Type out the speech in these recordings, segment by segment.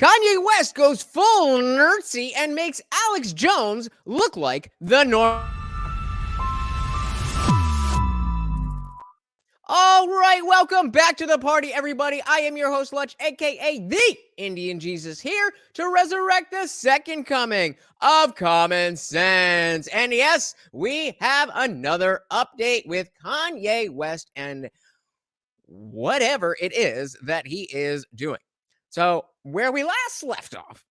Kanye West goes full nerdsy and makes Alex Jones look like the norm. All right, welcome back to the party, everybody. I am your host, Lutch, aka the Indian Jesus, here to resurrect the second coming of common sense. And yes, we have another update with Kanye West and whatever it is that he is doing. So, where we last left off,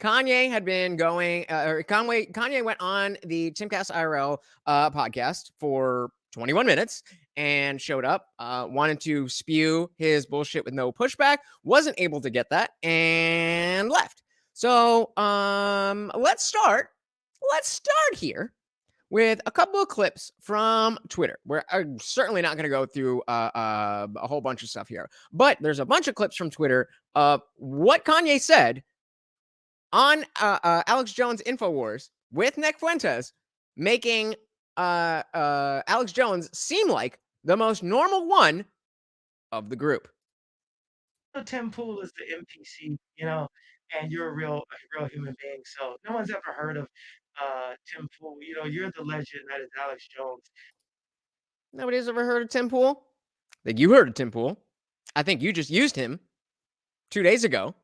Kanye had been going, Kanye went on the Timcast IRL podcast for 21 minutes and showed up, wanted to spew his bullshit with no pushback, wasn't able to get that, and left. So, let's start here with a couple of clips from Twitter, where I'm certainly not going to go through a whole bunch of stuff here, but there's a bunch of clips from Twitter of what Kanye said on Alex Jones Infowars with Nick Fuentes, making Alex Jones seem like the most normal one of the group. Tim Pool is the NPC, and you're a real human being. So no one's ever heard of Tim Pool. You're the legend that is Alex Jones. Nobody's ever heard of Tim Pool? I think you heard of Tim Pool. I think you just used him 2 days ago.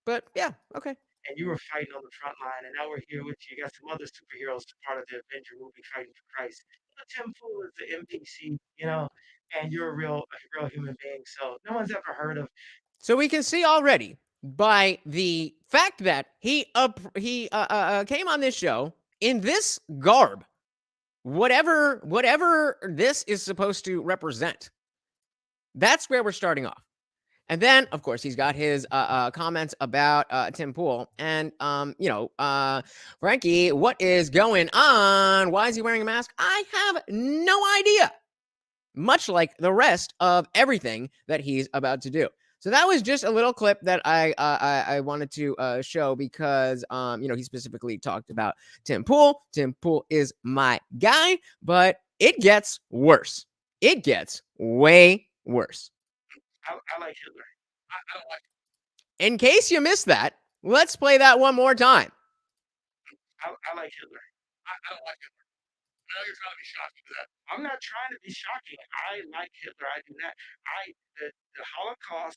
But yeah, okay. And you were fighting on the front line, and now we're here with you. You got some other superheroes part of the Avenger movie fighting for Christ. Tim Pool is the NPC, and you're a real human being. So no one's ever heard of. So we can see already by the fact that he came on this show in this garb, whatever this is supposed to represent. That's where we're starting off. And then, of course, he's got his comments about Tim Pool. And, Frankie, what is going on? Why is he wearing a mask? I have no idea. Much like the rest of everything that he's about to do. So that was just a little clip that I wanted to show because, he specifically talked about Tim Pool. Tim Pool is my guy, but it gets worse. It gets way worse. I like Hitler. I don't like it. In case you missed that, let's play that one more time. I like Hitler. I don't like Hitler. I know you're trying to be shocking to that. I'm not trying to be shocking. I like Hitler. I do not. The Holocaust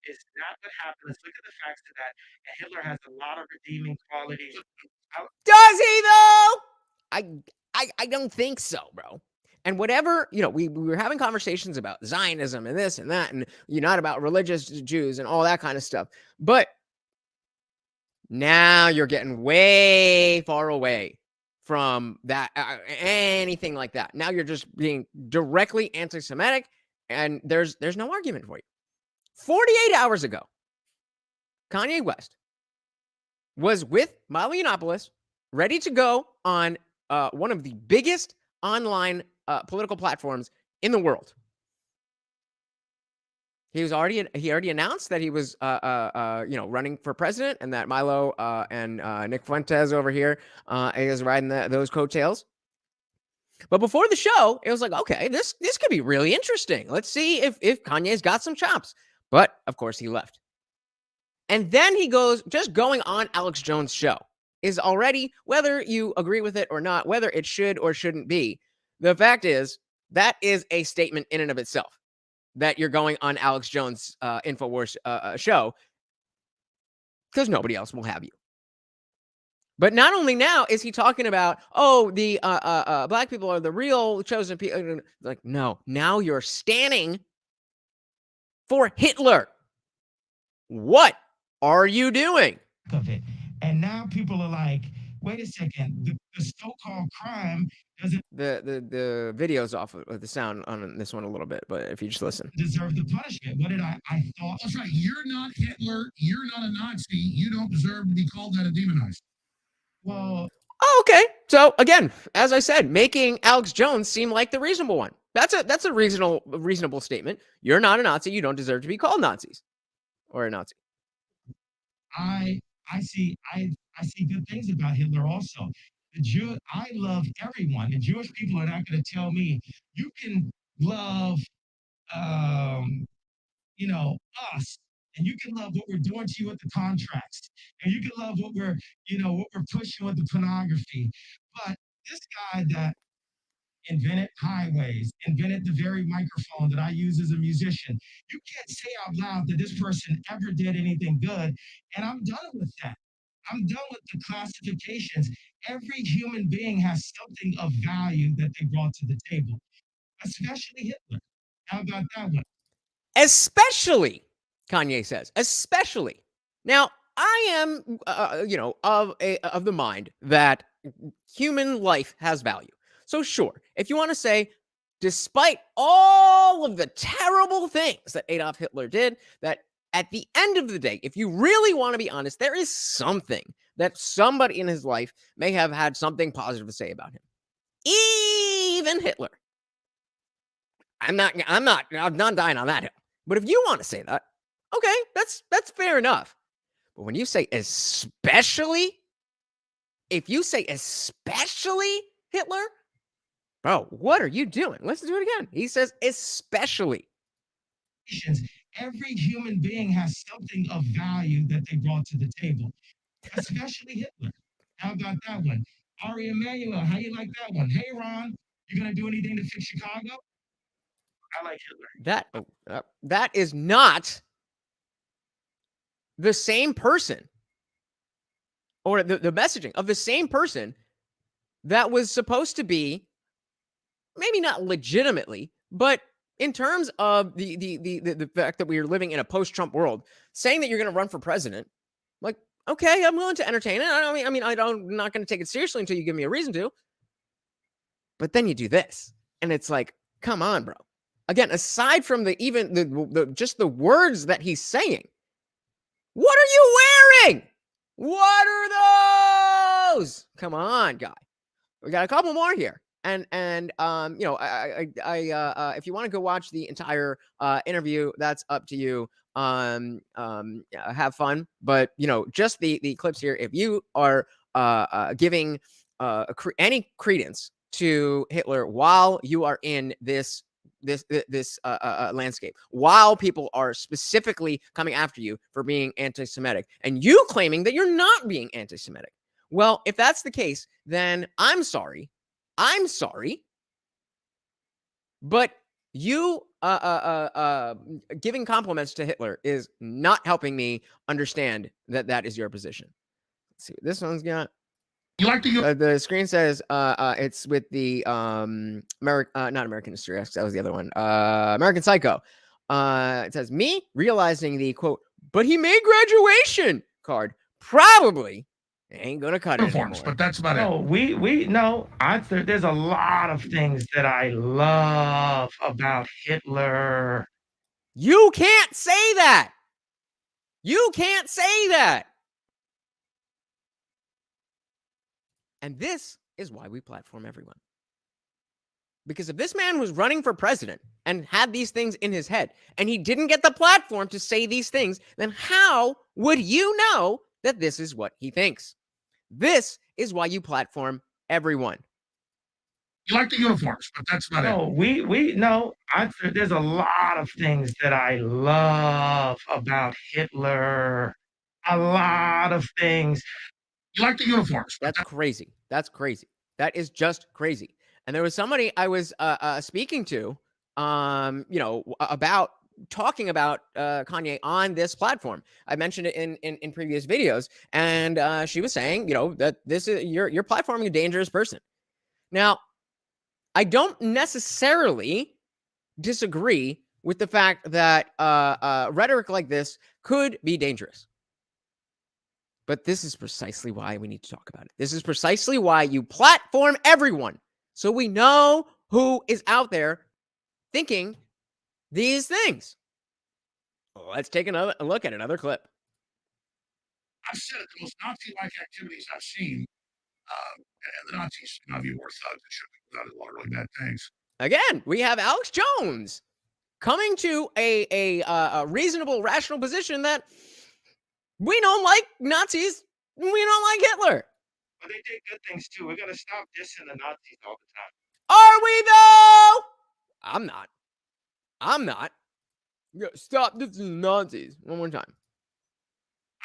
is not what happened. Let's look at the facts of that. And Hitler has a lot of redeeming qualities. Does he though? I don't think so, bro. And whatever, we were having conversations about Zionism and this and that, and not about religious Jews and all that kind of stuff. But now you're getting way far away from that, anything like that. Now you're just being directly anti-Semitic, and there's no argument for you. 48 hours ago, Kanye West was with Milo Yiannopoulos, ready to go on one of the biggest online political platforms in the world. He already announced that he was running for president, and that Milo and Nick Fuentes over here is riding those coattails. But before the show, it was like, okay, this could be really interesting. Let's see if Kanye's got some chops. But of course, he left. And then he goes, just going on Alex Jones' show is already, whether you agree with it or not, whether it should or shouldn't be, the fact is, that is a statement in and of itself, that you're going on Alex Jones' Infowars show, because nobody else will have you. But not only now is he talking about, the black people are the real chosen people. Like, no, now you're standing for Hitler. What are you doing? Of it. And now people are like, wait a second, the so-called crime doesn't. The video's off of the sound on this one a little bit, but if you just listen. Deserve the punishment. What did I thought? That's right. You're not Hitler. You're not a Nazi. You don't deserve to be called that and demonized. Well. Oh, okay. So again, as I said, making Alex Jones seem like the reasonable one. That's a reasonable statement. You're not a Nazi. You don't deserve to be called Nazis or a Nazi. I see good things about Hitler also. I love everyone. The Jewish people are not going to tell me you can love, us and you can love what we're doing to you with the contracts, and you can love what we're, what we're pushing with the pornography. But this guy that invented highways, invented the very microphone that I use as a musician, you can't say out loud that this person ever did anything good. And I'm done with that. I'm done with the classifications. Every human being has something of value that they brought to the table, especially Hitler. How about that one? Especially, Kanye says, especially. Now, I am, of the mind that human life has value. So sure, if you want to say, despite all of the terrible things that Adolf Hitler did, that at the end of the day, if you really want to be honest, there is something that somebody in his life may have had something positive to say about him. Even Hitler. I'm not dying on that hill. But if you want to say that, okay, that's fair enough. But when you say especially, if you say especially Hitler, bro, what are you doing? Let's do it again. He says especially. Every human being has something of value that they brought to the table, especially Hitler. How about that one? Ari Emanuel, how you like that one? Hey, Ron, you gonna do anything to fix Chicago? I like Hitler. That is not the same person, or the messaging of the same person that was supposed to be, maybe not legitimately, but in terms of the fact that we are living in a post-Trump world, saying that you're going to run for president, like, okay, I'm willing to entertain it. I'm not going to take it seriously until you give me a reason to. But then you do this, and it's like, come on, bro. Again, aside from just the words that he's saying, what are you wearing? What are those? Come on, guy. We got a couple more here. And if you want to go watch the entire interview, that's up to you. Have fun. But, just the clips here, if you are giving any credence to Hitler while you are in this landscape, while people are specifically coming after you for being anti-Semitic, and you claiming that you're not being anti-Semitic. Well, if that's the case, then I'm sorry, but you giving compliments to Hitler is not helping me understand that is your position. Let's see what this one's got. You like to the screen says it's with the not American History X, that was the other one. American Psycho. It says, me realizing the quote, but he made graduation card probably ain't gonna cut it anymore. But that's about it. There's a lot of things that I love about Hitler. You can't say that. You can't say that. And this is why we platform everyone. Because if this man was running for president and had these things in his head, and he didn't get the platform to say these things, then how would you know that this is what he thinks? This is why you platform everyone. You like the uniforms, but that's about it. There's a lot of things that I love about Hitler. A lot of things. You like the uniforms. That's crazy. That's crazy. That is just crazy. And there was somebody I was speaking to, about talking about Kanye on this platform. I mentioned it in previous videos, and she was saying, that this is you're platforming a dangerous person. Now, I don't necessarily disagree with the fact that rhetoric like this could be dangerous. But this is precisely why we need to talk about it. This is precisely why you platform everyone, so we know who is out there thinking these things. Let's take a look at another clip. I've said it, the most Nazi-like activities I've seen, and the Nazis, in my view, were thugs that should be without a lot of really bad things. Again, we have Alex Jones coming to a reasonable, rational position that we don't like Nazis, we don't like Hitler. But they did good things too. We gotta stop dissing the Nazis all the time. Are we though? I'm not. Yeah, stop this is Nazis. One more time.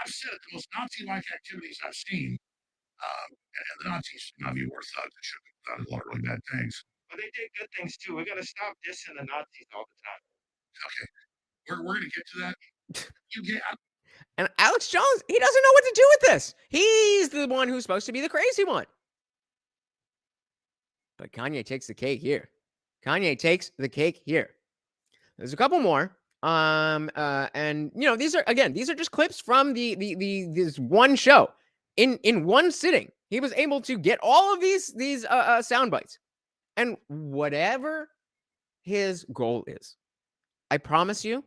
I've said it, the most Nazi-like activities I've seen, and the Nazis, in my view, were thugs that should have done a lot of really bad things. But they did good things too. We got to stop dissing the Nazis all the time. Okay, we're going to get to that. You get, And Alex Jones, he doesn't know what to do with this. He's the one who's supposed to be the crazy one. But Kanye takes the cake here. Kanye takes the cake here. There's a couple more. And you know, these are just clips from this one show. In one sitting, he was able to get all of these sound bites. And whatever his goal is, I promise you,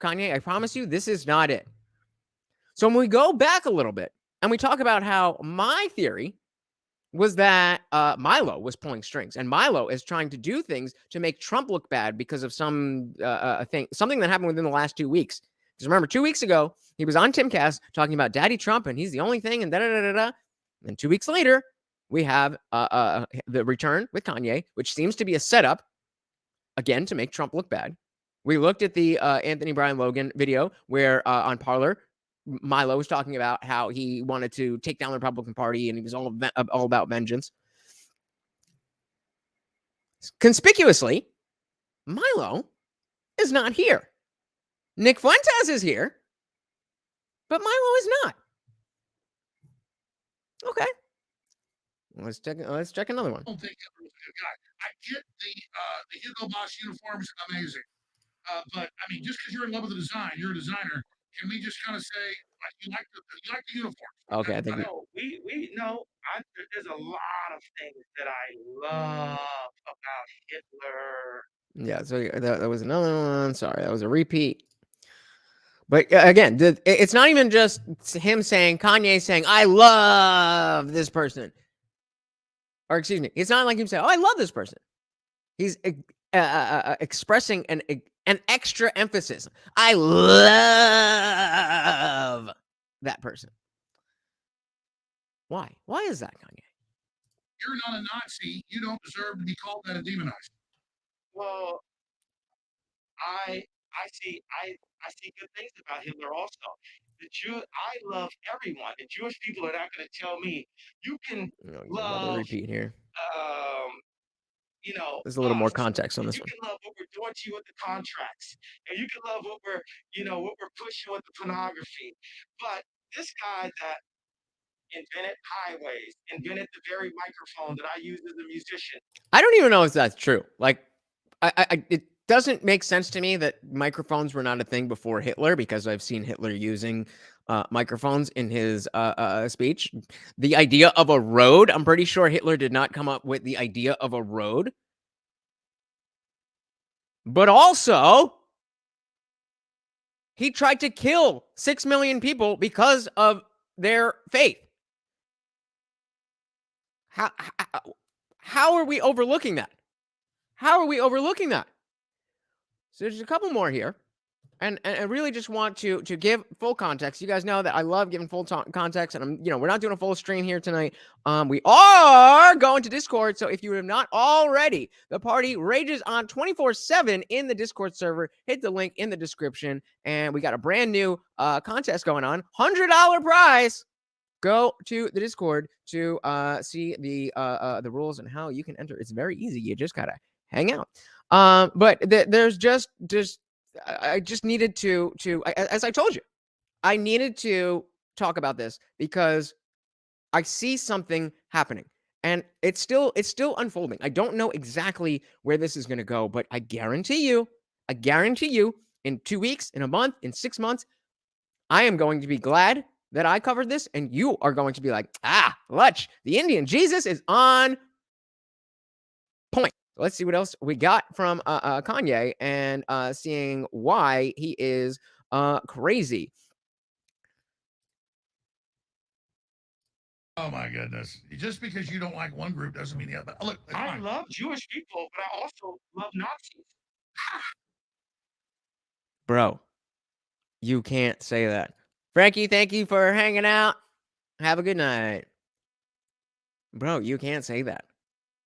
Kanye, I promise you, this is not it. So when we go back a little bit and we talk about how my theory was that Milo was pulling strings, and Milo is trying to do things to make Trump look bad because of something that happened within the last 2 weeks. Because remember, 2 weeks ago, he was on Timcast talking about Daddy Trump, and he's the only thing, and da-da-da-da-da. And 2 weeks later, we have the return with Kanye, which seems to be a setup, again, to make Trump look bad. We looked at the Anthony Brian Logan video where on Parler, Milo was talking about how he wanted to take down the Republican Party and he was all about vengeance. Conspicuously, Milo is not here. Nick Fuentes is here, but Milo is not. Okay. Let's check another one. I don't think Hitler was a good guy. I get the Hugo Boss uniforms, amazing. But I mean, just because you're in love with the design, you're a designer. Can we just kind of say like you like the uniform? Okay, I think there's a lot of things that I love about Hitler. Yeah, so that was another one. Sorry, that was a repeat. But again, it's not even just him saying, Kanye saying, I love this person. Or excuse me, it's not like him saying, oh, I love this person. He's expressing an extra emphasis. I love that person. Why? Why is that, Kanye? You're not a Nazi. You don't deserve to be called that and demonized. Well, I see good things about Hitler also. I love everyone. The Jewish people are not going to tell me you can love. Repeat here. You know, there's a little more context on this one. You can love what we're doing to you with the contracts, and you can love what we're pushing with the pornography. But this guy that invented highways, invented the very microphone that I use as a musician. I don't even know if that's true. Like, it doesn't make sense to me that microphones were not a thing before Hitler, because I've seen Hitler using microphones in his speech. The idea of a road, I'm pretty sure Hitler did not come up with the idea of a road. But also, he tried to kill 6 million people because of their faith. How are we overlooking that? How are we overlooking that? So there's a couple more here. And I really just want to give full context. You guys know that I love giving full context, and we're not doing a full stream here tonight. We are going to Discord, so if you have not already, the party rages on 24/7 in the Discord server. Hit the link in the description, and we got a brand new contest going on, $100 prize. Go to the Discord to see the rules and how you can enter. It's very easy. You just gotta hang out. But there's just. I just needed to as I told you, I needed to talk about this because I see something happening, and it's still unfolding. I don't know exactly where this is going to go, but I guarantee you, in 2 weeks, in a month, in 6 months, I am going to be glad that I covered this, and you are going to be like, Lutch, the IndianJesus is on point. Let's see what else we got from Kanye and seeing why he is crazy. Oh my goodness! Just because you don't like one group doesn't mean the other. Look, I love Jewish people, but I also love Nazis. Bro, you can't say that. Frankie, thank you for hanging out. Have a good night. Bro, you can't say that.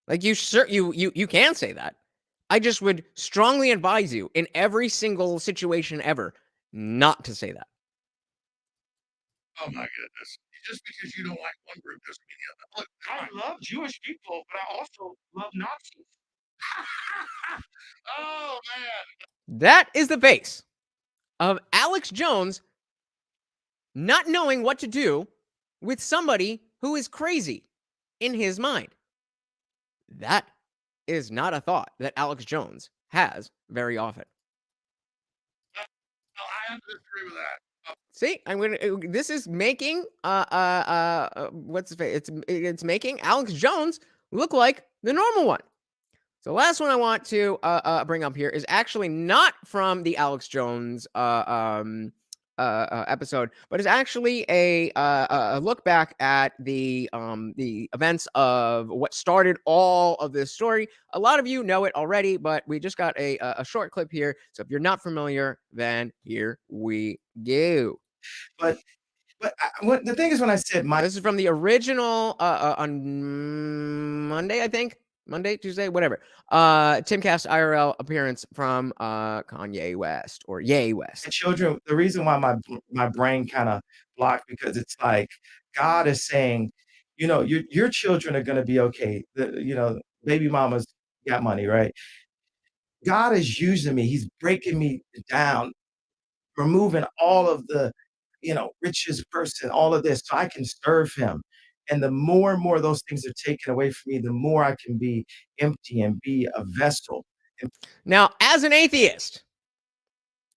Like, you can say that, I just would strongly advise you in every single situation ever not to say that. Oh my goodness. Just because you don't like one group doesn't mean the other. Look, I love Jewish people, but I also love Nazis. oh man. That is the base of Alex Jones not knowing what to do with somebody who is crazy in his mind. That is not a thought that Alex Jones has very often. No, I have to disagree with that. See, I'm gonna. This is making what's the face? It's making Alex Jones look like the normal one. So the last one I want to bring up here is actually not from the Alex Jones episode, but it's actually a look back at the events of what started all of this story. A lot of you know it already, but we just got a short clip here. So if you're not familiar, then here we go. But the thing is, when I said This is from the original on Monday, I think. Monday, Tuesday, whatever. Timcast IRL appearance from Kanye West or Ye West. children, the reason why my brain kind of blocked, because it's like God is saying, your children are going to be okay. Baby mamas got money, right? God is using me. He's breaking me down, removing all of the, richest person, all of this, so I can serve him. And the more and more those things are taken away from me, the more I can be empty and be a vessel. Now, as an atheist,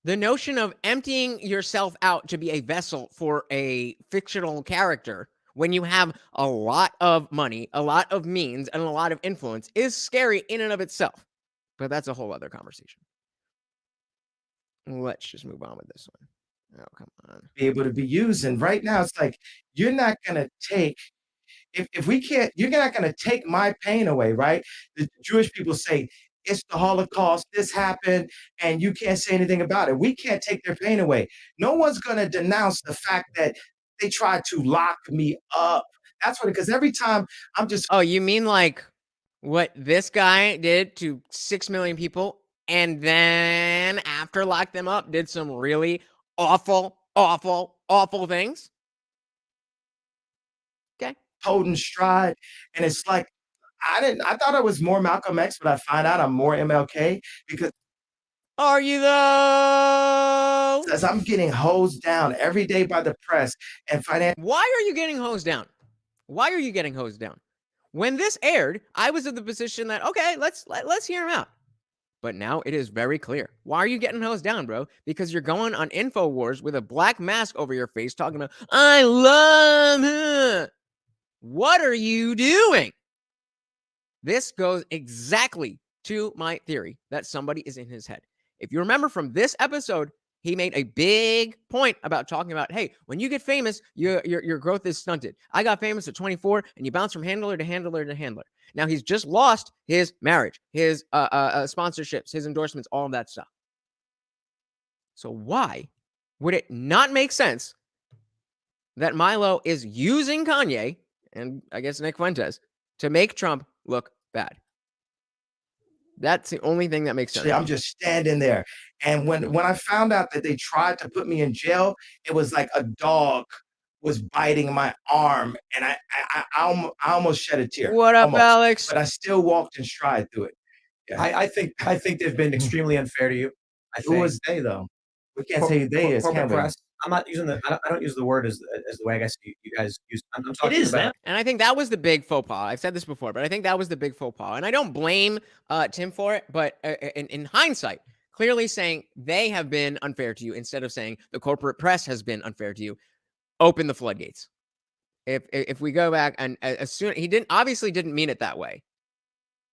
the notion of emptying yourself out to be a vessel for a fictional character when you have a lot of money, a lot of means, and a lot of influence is scary in and of itself. But that's a whole other conversation. Let's just move on with this one. Oh, come on. Be able to be used. And right now, it's like, you're not going to take, if we can't, you're not going to take my pain away, right? The Jewish people say, it's the Holocaust, this happened, and you can't say anything about it. We can't take their pain away. No one's going to denounce the fact that they tried to lock me up. That's what, because every time I'm just. Oh, you mean like what this guy did to 6 million people and then after locked them up did some really awful things? Okay. Hold in stride. And it's like, I thought I was more Malcolm X, but I find out I'm more MLK, because Are you though? as I'm getting hosed down every day by the press and financial. Why are you getting hosed down? Why are you getting hosed down? When this aired, I was in the position that, okay, let's hear him out. But now it is very clear. Why are you getting hosed down, bro? Because you're going on InfoWars with a black mask over your face talking about, I love her. What are you doing? This goes exactly to my theory that somebody is in his head. If you remember from this episode, he made a big point about talking about, hey, when you get famous, your growth is stunted. I got famous at 24, and you bounce from handler to handler to handler. Now he's just lost his marriage, his sponsorships, his endorsements, all of that stuff. So why would it not make sense that Milo is using Kanye and I guess Nick Fuentes to make Trump look bad? That's the only thing that makes sense. I'm just standing there. And when I found out that they tried to put me in jail, it was like a dog was biting my arm, and I almost shed a tear. What up, almost. Alex? But I still walked in stride through it. Yeah. I think they've been extremely unfair to you. Who was they, though? We can't say they is, can we? Press. I'm not using I don't use the word as the way I guess you guys use. I'm talking about that. And I think that was the big faux pas. I've said this before, but I think that was the big faux pas. And I don't blame Tim for it, but in hindsight, clearly saying they have been unfair to you instead of saying the corporate press has been unfair to you, open the floodgates. If we go back and as soon he obviously didn't mean it that way.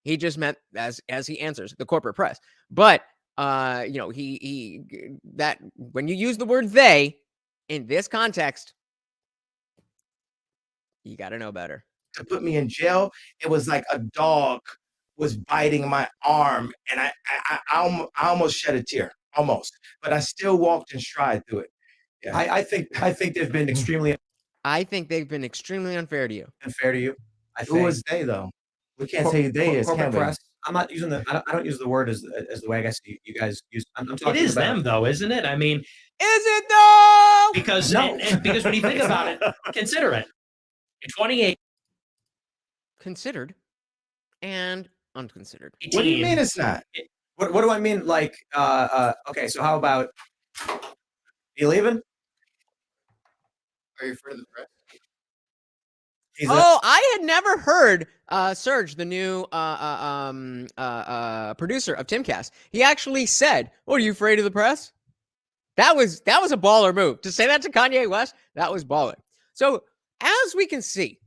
He just meant as he answers the corporate press. But he that when you use the word they in this context, you got to know better. To put me in jail, it was like a dog was biting my arm, and I almost shed a tear, almost. But I still walked in stride through it. Yeah. I think they've been extremely. I think they've been extremely unfair to you. Unfair to you. Who was they, though? We can't say they is, can we? Press. I'm not using the. I don't use the word as the way I guess you guys use. I'm talking It is about them, though, isn't it? I mean, Is it though? because No. because when you think about it, consider it. In 2018, Considered and unconsidered. What do you mean it's not? What do I mean? Like, okay, so how about you leaving? Are you afraid of the press? Oh, I had never heard Serge, the new producer of Timcast. He actually said, "What, are you afraid of the press?" That was a baller move. To say that to Kanye West, that was baller. So, as we can see,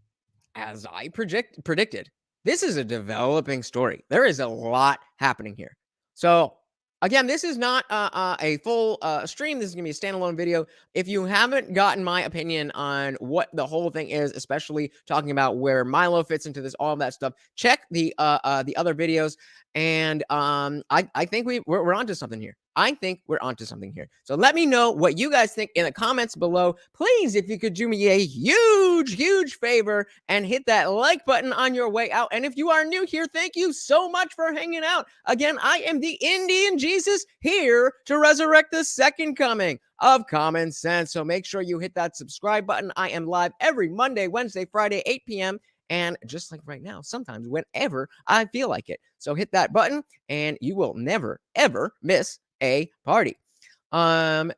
as I predicted, this is a developing story. There is a lot happening here. So, again, this is not a full stream. This is going to be a standalone video. If you haven't gotten my opinion on what the whole thing is, especially talking about where Milo fits into this, all of that stuff, check the other videos. And I think we're onto something here. I think we're onto something here. So let me know what you guys think in the comments below. Please, if you could do me a huge favor and hit that like button on your way out. And if you are new here, thank you so much for hanging out. Again, I am the Indian Jesus, here to resurrect the second coming of common sense. So make sure you hit that subscribe button. I am live every Monday, Wednesday, Friday, 8 p.m. And just like right now, sometimes whenever I feel like it. So hit that button and you will never, ever miss a party. And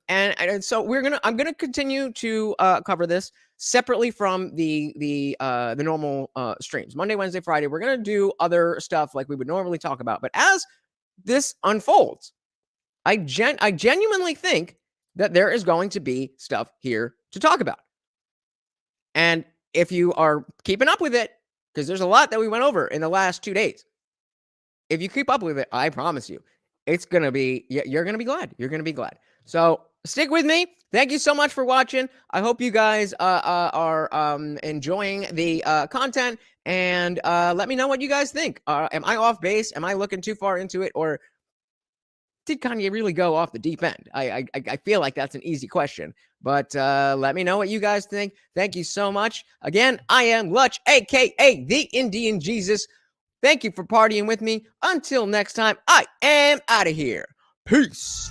so I'm gonna continue to cover this separately from the normal streams. Monday, Wednesday, Friday, we're gonna do other stuff like we would normally talk about. But as this unfolds, I genuinely think that there is going to be stuff here to talk about. And if you are keeping up with it, because there's a lot that we went over in the last 2 days, if you keep up with it, I promise you, it's going to be, you're going to be glad. You're going to be glad. So stick with me. Thank you so much for watching. I hope you guys are enjoying the content, and let me know what you guys think. Am I off base? Am I looking too far into it? Or did Kanye really go off the deep end? I feel like that's an easy question, but let me know what you guys think. Thank you so much. Again, I am Lutch, a.k.a. the Indian Jesus. Thank you for partying with me. Until next time, I am out of here. Peace.